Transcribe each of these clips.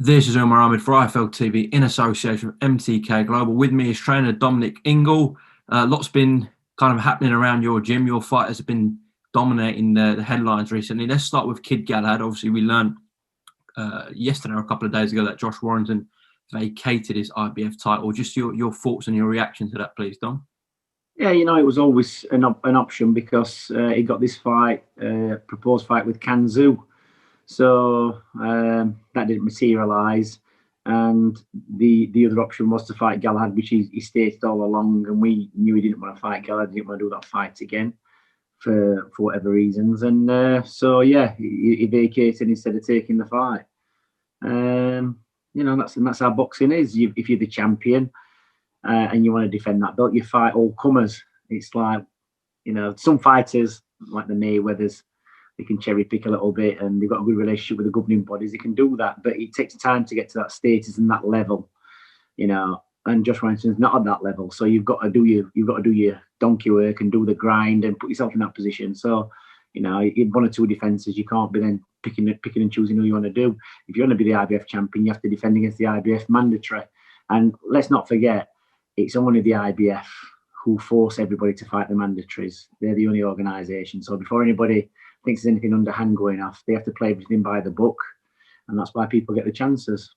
This is UMAR for IFL TV in association with MTK Global. With me is trainer Dominic Ingle. Lots been kind of happening around your gym. Your fighters have been dominating the headlines recently. Let's start with Kid Galahad. Obviously, we learned yesterday or a couple of days ago that Josh Warrington vacated his IBF title. Just your thoughts and your reaction to that, please, Dom. Yeah, it was always an option because he got this fight, proposed fight with Kanzu. So that didn't materialise. And the other option was to fight Galahad, which he stated all along. And we knew he didn't want to fight Galahad, didn't want to do that fight again for whatever reasons. And so, yeah, he vacated instead of taking the fight. That's how boxing is. If you're the champion, and you want to defend that belt, you fight all comers. It's like, some fighters, like the Mayweathers, they can cherry pick a little bit and they've got a good relationship with the governing bodies. They can do that, but it takes time to get to that status and that level, and Josh Warrington's not at that level. So you've got to do your donkey work and do the grind and put yourself in that position. So, you've one or two defenses. You can't be then picking and choosing who you want to do. If you want to be the IBF champion, you have to defend against the IBF mandatory. And let's not forget, it's only the IBF who force everybody to fight the mandatories. They're the only organisation. So before anybody thinks there's anything underhand going off, they have to play everything by the book. And that's why people get the chances.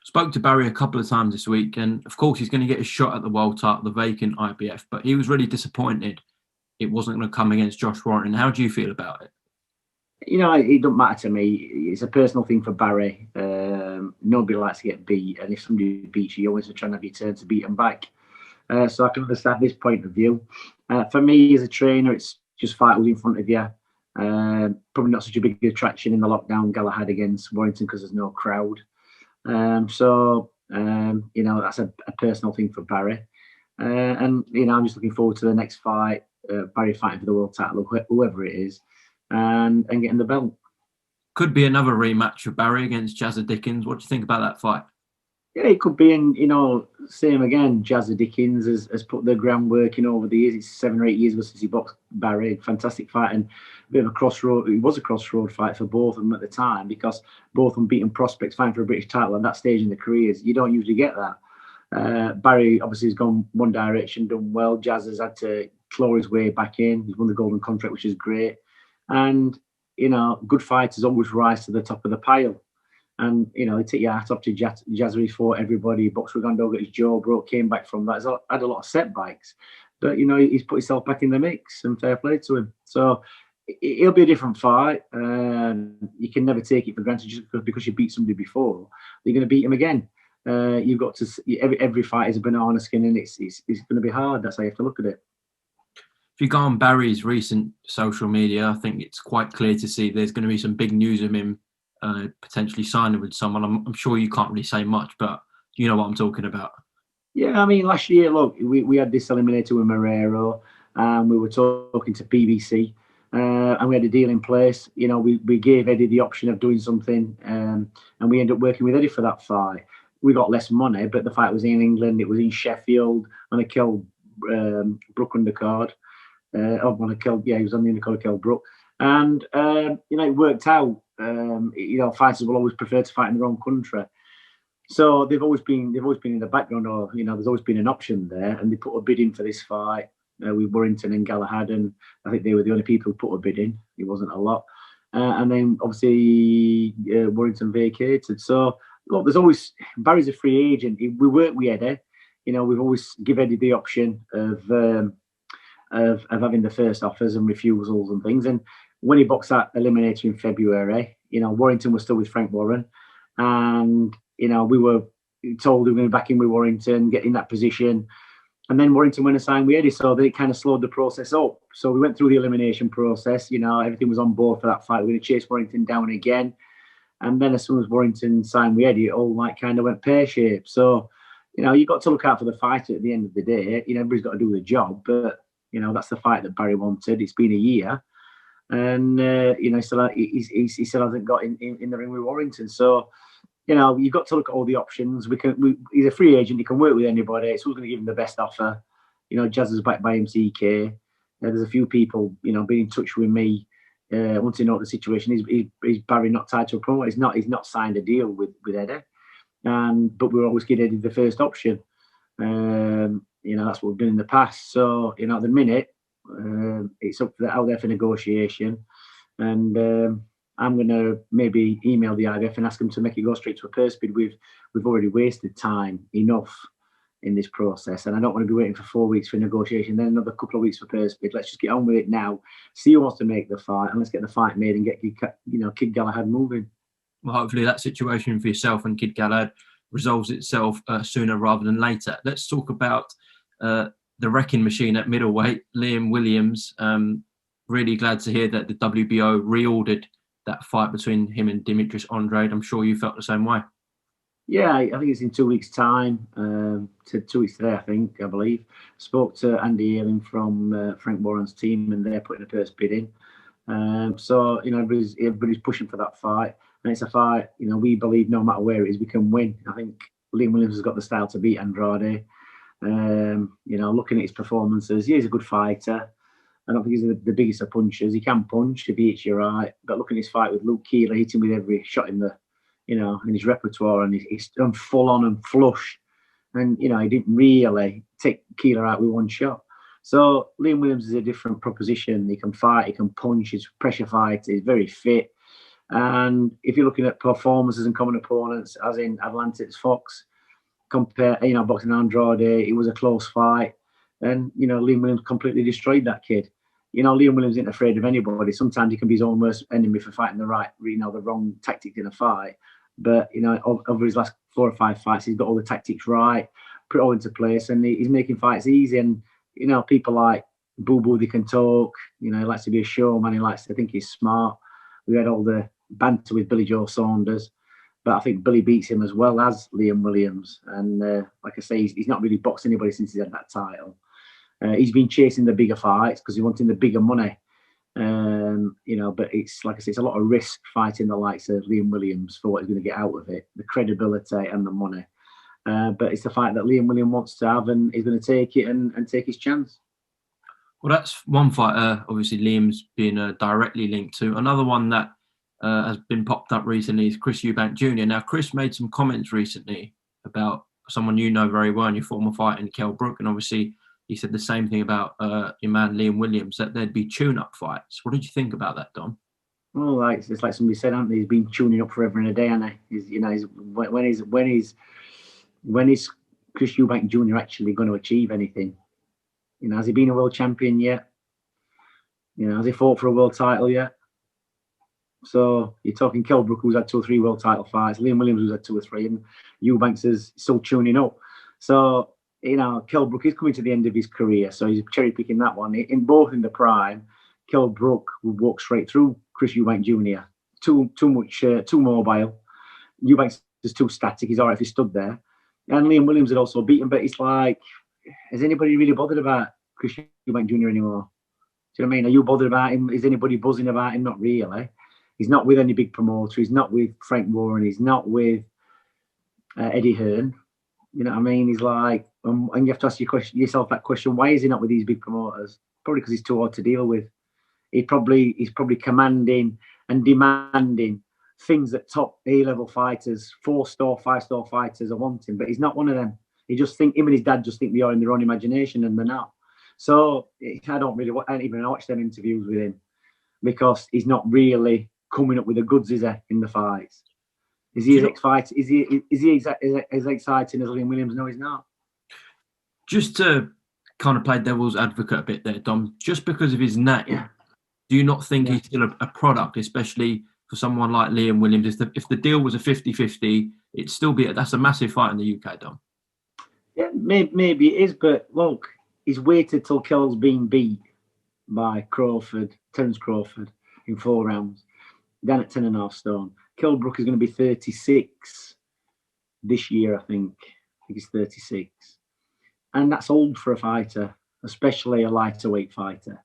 Spoke to Barry a couple of times this week, and of course he's going to get a shot at the world title, the vacant IBF, but he was really disappointed it wasn't going to come against Josh Warrington. How do you feel about it? It doesn't matter to me. It's a personal thing for Barry. Nobody likes to get beat, and if somebody beats you, you always try and have your turn to beat them back. So I can understand this point of view. For me as a trainer, it's just fight who's in front of you. Probably not such a big attraction in the lockdown Galahad against Warrington because there's no crowd. That's a personal thing for Barry. I'm just looking forward to the next fight, Barry fighting for the world title, whoever it is, and getting the belt. Could be another rematch for Barry against Jazza Dickens. What do you think about that fight? Yeah, it could be. And, same again, Jazza Dickens has put the groundwork in over the years. It's 7 or 8 years ago since he boxed Barry. Fantastic fight and a bit of a crossroad. It was a crossroad fight for both of them at the time because both unbeaten prospects fighting for a British title at that stage in their careers. You don't usually get that. Barry obviously has gone one direction, done well. Jazz has had to claw his way back in. He's won the golden contract, which is great. And, good fighters always rise to the top of the pile. And, they take your hat off to Jazzy for everybody. Boxed Uganda, got his jaw broke, came back from that. He's had a lot of setbacks. But, he's put himself back in the mix and fair play to him. So it'll be a different fight. You can never take it for granted just because you beat somebody before. You're going to beat him again. You've got to, every fight is a banana skin and it's going to be hard. That's how you have to look at it. If you go on Barry's recent social media, I think it's quite clear to see there's going to be some big news of him potentially signing with someone. I'm sure you can't really say much, but you know what I'm talking about. Yeah, I mean, last year, look, we had this eliminator with Marrero, and we were talking to BBC, and we had a deal in place. We gave Eddie the option of doing something, and we ended up working with Eddie for that fight. We got less money, but the fight was in England. It was in Sheffield, and I killed Brook undercard. He was on the undercard, killed Brook. And, it worked out. Fighters will always prefer to fight in their own country. So they've always been in the background, or, there's always been an option there. And they put a bid in for this fight with Warrington and Galahad. And I think they were the only people who put a bid in. It wasn't a lot. And then, obviously, Warrington vacated. So, look, Barry's a free agent. We work with Eddie. We've always given Eddie the option of having the first offers and refusals and things. And when he boxed that eliminator in February, Warrington was still with Frank Warren. And, we were told we were going to be back in with Warrington, get in that position. And then Warrington went and signed with Eddie. So they kind of slowed the process up. So we went through the elimination process. Everything was on board for that fight. We were going to chase Warrington down again. And then as soon as Warrington signed with Eddie, it all kind of went pear-shaped. So, you've got to look out for the fighter at the end of the day. Everybody's got to do the job. But, that's the fight that Barry wanted. It's been a year. And, he still hasn't got in the ring with Warrington. So, you've got to look at all the options. He's a free agent. He can work with anybody. It's who's going to give him the best offer. Jazz is backed by MCK. There's a few people, been in touch with me once you know the situation, is Barry not tied to a promoter? He's not signed a deal with Eddie, but we always give Eddie the first option. That's what we've done in the past. So at the minute, it's out there for negotiation, and I'm going to maybe email the IVF and ask them to make it go straight to a purse bid. We've already wasted time enough in this process, and I don't want to be waiting for 4 weeks for negotiation, then another couple of weeks for purse bid. Let's just get on with it now, see who wants to make the fight, and let's get the fight made and get Kid Galahad moving. Well, hopefully that situation for yourself and Kid Galahad resolves itself sooner rather than later. Let's talk about the wrecking machine at middleweight, Liam Williams. Really glad to hear that the WBO reordered that fight between him and Demetrius Andrade. I'm sure you felt the same way. Yeah, I think it's in 2 weeks' time. 2 weeks today, I believe. Spoke to Andy Ayling from Frank Warren's team, and they're putting a purse bid in. So everybody's pushing for that fight, and it's a fight. We believe no matter where it is, we can win. I think Liam Williams has got the style to beat Andrade. Looking at his performances, he's a good fighter. I don't think he's the biggest of punchers. He can punch if he hits you right, but looking at his fight with Luke Keeler, hitting with every shot in his repertoire, and he's full on and flush. And, he didn't really take Keeler out with one shot. So Liam Williams is a different proposition. He can fight, he can punch, he's a pressure fighter, he's very fit. And if you're looking at performances and common opponents, as in Atlantis Fox, boxing Andrade, it was a close fight. And, Liam Williams completely destroyed that kid. Liam Williams isn't afraid of anybody. Sometimes he can be his own worst enemy for fighting the wrong tactic in a fight. But, over his last 4 or 5 fights, he's got all the tactics right, put it all into place, and he's making fights easy. And, people like Boo Boo, they can talk. He likes to be a showman. He likes to think he's smart. We had all the banter with Billy Joe Saunders. But I think Billy beats him as well as Liam Williams. And like I say, he's not really boxed anybody since he had that title. He's been chasing the bigger fights because he's wanting the bigger money. But it's like I say, it's a lot of risk fighting the likes of Liam Williams for what he's going to get out of it, the credibility and the money. But it's the fight that Liam Williams wants to have, and he's going to take it and take his chance. Well, that's one fight, obviously Liam's been directly linked to. Another one that has been popped up recently is Chris Eubank Jr. Now, Chris made some comments recently about someone you know very well and your former fighter in Kell Brook, and obviously he said the same thing about your man Liam Williams, that there'd be tune-up fights. What did you think about that, Dom? Well, it's like somebody said, hasn't he? He's been tuning up forever and a day, hasn't he? When is Chris Eubank Jr. actually going to achieve anything? Has he been a world champion yet? Has he fought for a world title yet? So you're talking Kell Brook, who's had 2 or 3 world title fights, Liam Williams, who's had 2 or 3, and Eubanks is still tuning up. So, Kell Brook is coming to the end of his career, so he's cherry picking that one. In the prime, Kell Brook would walk straight through Chris Eubank Jr. Too mobile. Eubanks is too static. He's all right if he stood there. And Liam Williams had also beaten, but it's like, has anybody really bothered about Chris Eubank Jr. anymore? Do you know what I mean? Are you bothered about him? Is anybody buzzing about him? Not really. He's not with any big promoter. He's not with Frank Warren. He's not with Eddie Hearn. You know what I mean? He's like, and you have to ask yourself that question: why is he not with these big promoters? Probably because he's too hard to deal with. He's probably commanding and demanding things that top A-level fighters, 4-star, 5-star fighters are wanting, but he's not one of them. Him and his dad just think they are in their own imagination, and they're not. So I don't even watch them interviews with him, because he's not really coming up with the goods, is he, in the fights? Is he as exciting? Is he as exciting as Liam Williams? No, he's not. Just to kind of play devil's advocate a bit there, Dom, just because of his name, do you not think he's still a product, especially for someone like Liam Williams? If the deal was a 50-50, it'd still be that's a massive fight in the UK, Dom. Yeah, maybe it is, but look, he's waited till Kell's been beat by Terence Crawford in 4 rounds, down at 10.5 stone. Kell Brook is going to be 36 this year, I think. He's 36. And that's old for a fighter, especially a lighter weight fighter.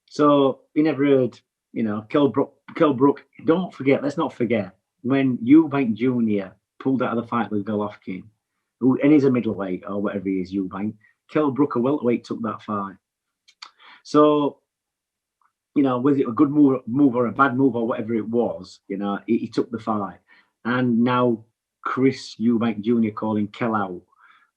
So he never heard, Kell Brook, let's not forget, when Eubank Jr. pulled out of the fight with Golovkin, and he's a middleweight or whatever he is, Eubank, Kell Brook, a welterweight, took that fight. So you know, was it a good move or a bad move or whatever it was, you know, he took the fight. And now Chris Eubank Jr. calling Kell out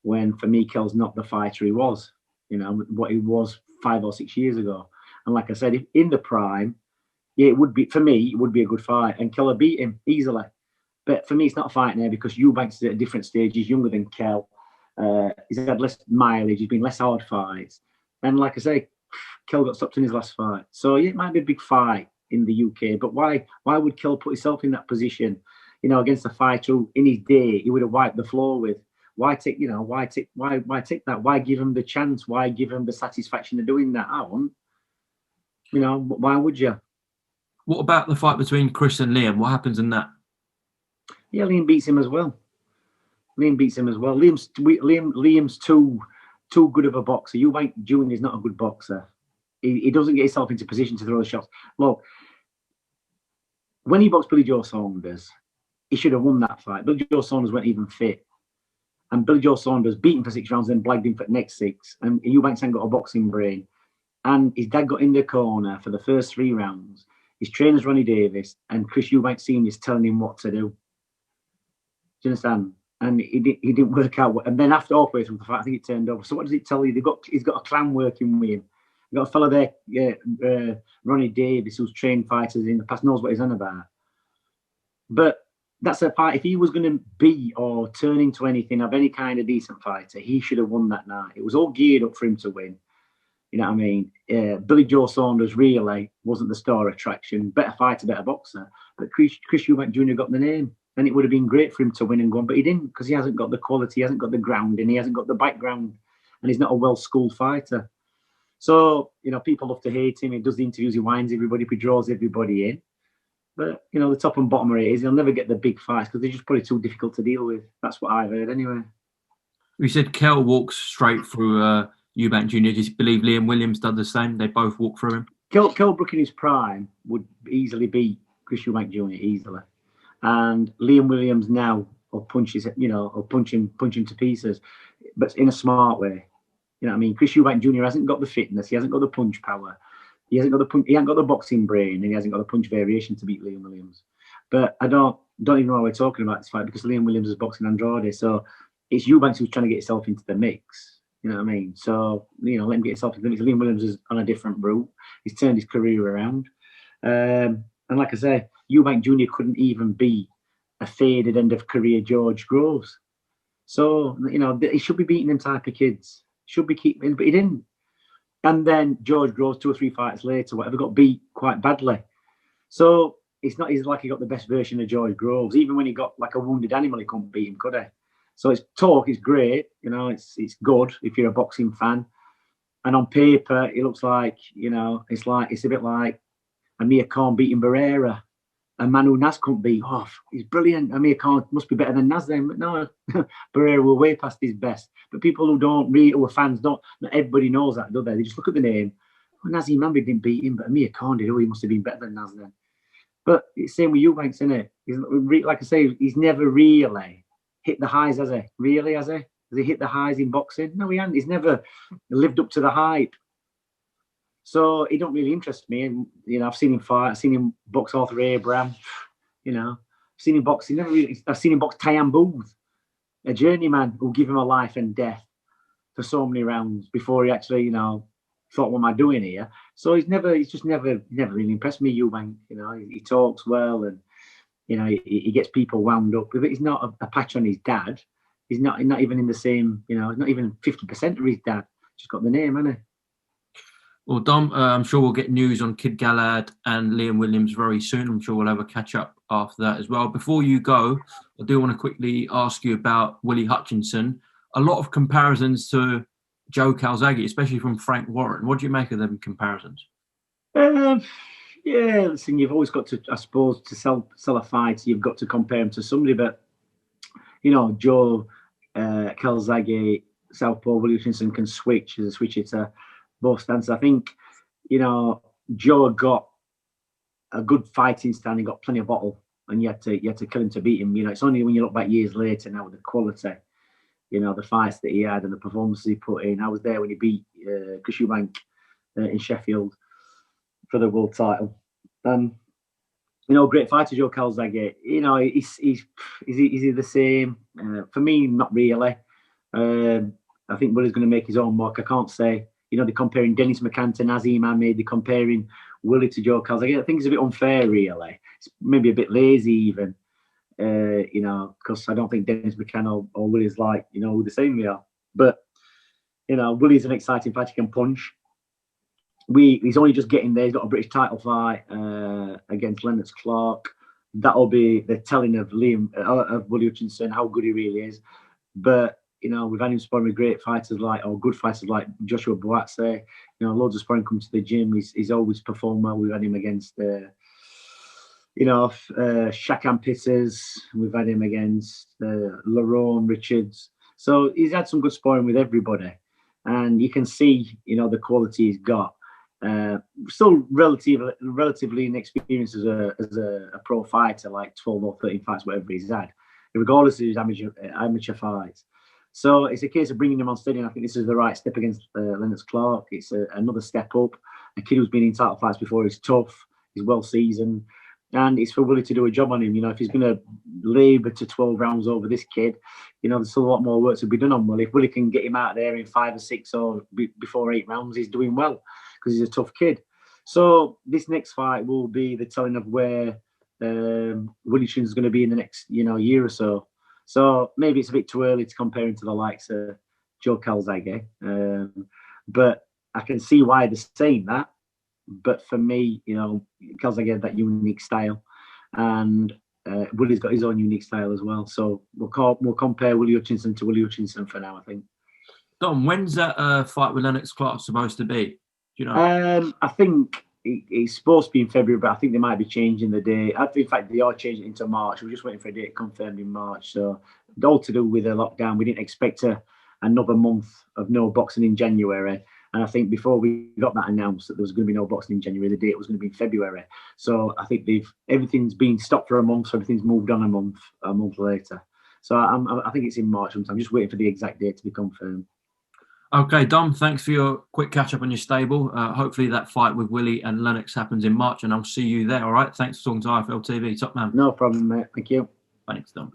when, for me, Kell's not the fighter he was, you know, what he was 5 or 6 years ago. And like I said, if in the prime, yeah, it would be, for me, it would be a good fight. And Keller beat him easily. But for me, it's not a fight now because Eubank's at a different stage. He's younger than Kell. He's had less mileage. He's been less hard fights. And like I say, Kell got stopped in his last fight. So yeah, it might be a big fight in the UK. But why would Kell put himself in that position, you know, against a fighter who in his day he would have wiped the floor with? Why take that? Why give him the chance? Why give him the satisfaction of doing that? I won't. You know, why would you? What about the fight between Chris and Liam? What happens in that? Yeah, Liam beats him as well. Liam's too good of a boxer. Eubank Jr. is not a good boxer. He doesn't get himself into position to throw the shots. Look, when he boxed Billy Joe Saunders, he should have won that fight. Billy Joe Saunders weren't even fit. And Billy Joe Saunders beat him for 6 rounds and blagged him for the next 6. And Eubanks ain't got a boxing brain. And his dad got in the corner for the first 3 rounds. His trainer's Ronnie Davis, and Chris Eubank Sr. is telling him what to do. Do you understand? And he didn't work out. And then after halfway through the fight, I think it turned over. So what does it tell you? He's got a clan working with him. You've got a fella there, Ronnie Davis, who's trained fighters in the past, knows what he's on about. But that's a fight. If he was going to be or turn into anything of any kind of decent fighter, he should have won that night. It was all geared up for him to win. You know what I mean? Billy Joe Saunders really wasn't the star attraction. Better fighter, better boxer. But Chris Eubank Jr. got the name. And it would have been great for him to win and go on. But he didn't, because he hasn't got the quality, he hasn't got the grounding, he hasn't got the background. And he's not a well-schooled fighter. So, you know, people love to hate him. He does the interviews, he winds everybody, he draws everybody in. But, you know, the top and bottom of it is he'll never get the big fights because they're just probably too difficult to deal with. That's what I've heard anyway. We said Kell walks straight through Eubank Jr. Do you believe Liam Williams did the same? They both walk through him? Kell Brook in his prime would easily beat Chris Eubank Jr. easily. And Liam Williams now will punch his, you know, or punch him to pieces, but in a smart way. You know what I mean? Chris Eubank Jr. hasn't got the fitness, he hasn't got the punch power, he hasn't got the boxing brain, and he hasn't got the punch variation to beat Liam Williams. But I don't even know why we're talking about this fight because Liam Williams is boxing Andrade, so it's Eubanks who's trying to get himself into the mix. You know what I mean? So, you know, let him get himself into the mix. Liam Williams is on a different route. He's turned his career around. And like I say, Eubank Jr. couldn't even be a faded end of career George Groves. So, you know, he should be beating them type of kids. Should be keeping, but he didn't. And then George Groves, 2 or 3 fights later, whatever, got beat quite badly. So he's like he got the best version of George Groves. Even when he got like a wounded animal, he couldn't beat him, could he? So his talk is great. You know, it's good if you're a boxing fan. And on paper, it looks like, you know, it's a bit like Amir Khan beating Barrera. A man who Naz couldn't beat. Oh, he's brilliant. Amir Khan must be better than Naz then. But no, Barrera were way past his best. But people who don't read, who are fans, not everybody knows that, do they? They just look at the name. Oh, Nazim Mambi didn't beat him, but Amir Khan did. Oh, he must have been better than Naz then. But it's the same with Eubanks, isn't it? Like I say, he's never really hit the highs, has he? Really, has he? Has he hit the highs in boxing? No, he hasn't. He's never lived up to the hype. So he don't really interest me. And, you know, I've seen him fight. I've seen him box Arthur Abraham. You know, I've seen him box. I've seen him box Tyan Booth, a journeyman who'll give him a life and death for so many rounds before he actually, you know, thought, what am I doing here? So he's just never really impressed me, Eubank. You know, he talks well and, you know, he gets people wound up. But he's not a patch on his dad. He's not even in the same, you know, not even 50% of his dad. Just got the name, hasn't he? Well, Dom, I'm sure we'll get news on Kid Galahad and Liam Williams very soon. I'm sure we'll have a catch-up after that as well. Before you go, I do want to quickly ask you about Willie Hutchinson. A lot of comparisons to Joe Calzaghe, especially from Frank Warren. What do you make of them comparisons? Yeah, listen, you've always got to, I suppose, to sell a fight, you've got to compare him to somebody. But, you know, Joe Calzaghe, Southpaw, Willie Hutchinson can switch as a switch hitter. Both stances. I think, you know, Joe got a good fighting stand. He got plenty of bottle, and you had to kill him to beat him. You know, it's only when you look back years later now with the quality, you know, the fights that he had and the performances he put in. I was there when he beat Chris Eubank in Sheffield. for the world title. Great fighter, Joe Calzaghe. Is he the same? For me, not really. I think Willie's going to make his own mark. I can't say. They're comparing Dennis McCann to Nazim Ahmed. They're comparing Willie to Joe Calzaghe. I think it's a bit unfair, really. It's maybe a bit lazy, even. Because I don't think Dennis McCann or Willie's like, the same they are. But, Willie's an exciting fighter. He can punch. He's only just getting there. He's got a British title fight against Lennox Clark. That'll be the telling of Willie Hutchinson, how good he really is. But, we've had him sparring with great fighters good fighters like Joshua Buatsi. Loads of sparring come to the gym. He's always performed well. We've had him against, Shakan Pitters. We've had him against Lerone Richards. So he's had some good sparring with everybody. And you can see, the quality he's got. Still relatively inexperienced as a pro fighter, like 12 or 13 fights, whatever he's had, regardless of his amateur fights. So it's a case of bringing him on steady, and I think this is the right step against Lennox Clark. It's another step up. A kid who's been in title fights before. He's tough. He's well seasoned, and it's for Willie to do a job on him. If he's going to labour to 12 rounds over this kid, there's still a lot more work to be done on Willie. If Willie can get him out there in 5 or 6 or before 8 rounds, he's doing well because he's a tough kid. So this next fight will be the telling of where Willie Hutchinson's going to be in the next year or so. So maybe it's a bit too early to compare him to the likes of Joe Calzaghe. But I can see why they're saying that. But for me, Calzaghe had that unique style. And Willie's got his own unique style as well. So we'll compare Willie Hutchinson to Willie Hutchinson for now, I think. Dom, when's that fight with Lennox Clark supposed to be? Do you know? I think it's supposed to be in February, but I think they might be changing the date. In fact, they are changing it into March. We're just waiting for a date confirmed in March. So all to do with the lockdown. We didn't expect another month of no boxing in January. And I think before we got that announced that there was going to be no boxing in January, the date was going to be in February. So I think everything's been stopped for a month. So everything's moved on a month later. So I think it's in March. I'm just waiting for the exact date to be confirmed. Okay, Dom, thanks for your quick catch-up on your stable. Hopefully that fight with Willie and Lennox happens in March, and I'll see you there, all right? Thanks for talking to IFL TV. Top man. No problem, mate. Thank you. Thanks, Dom.